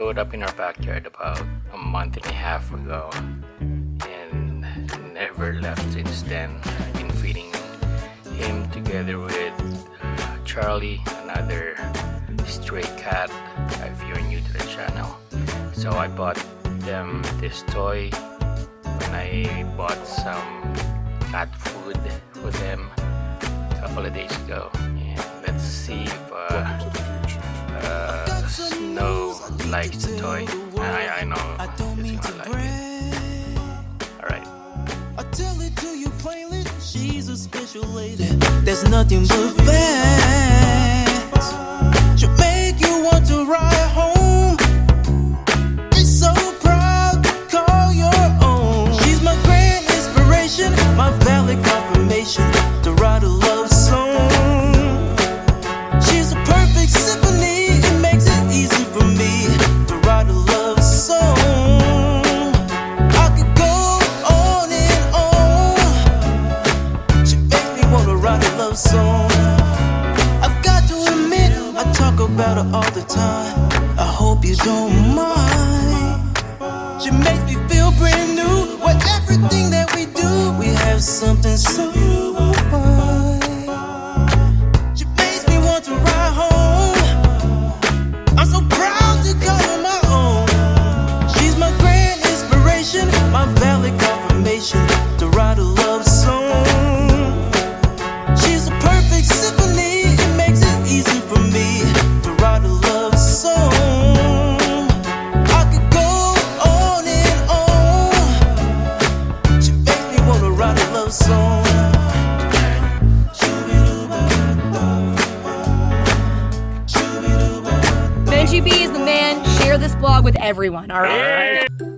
showed up in our backyard about a month and a half ago and never left since then. I've been feeding him together with Charlie, another stray cat, if you're new to the channel. So I bought them this toy when I bought some cat food for them a couple of days ago. And let's see if Snow likes the toy. I know he's gonna like it. Alright. I tell it to you plainly, she's a special lady. There's nothing but facts. She'll make you want to ride home. She's so proud to call your own. She's my grand inspiration, my valid confirmation to write a love song. She's a perfect symphony, it makes it easy for me to write a love song. I could go on and on. She makes me wanna write a love song. I've got to admit, I talk about her all the time. I hope you don't mind. She makes me feel brand new with everything that we do. We have something so fine. She makes me want to ride home. I'm so proud to call her my own. She's my grand inspiration, my valid confirmation to write a love song. She's a perfect symphony, it makes it easy for me to write a love song. I could go on and on. She makes me wanna write a love song. Benji B is the man. Share this blog with everyone, alright? Alright.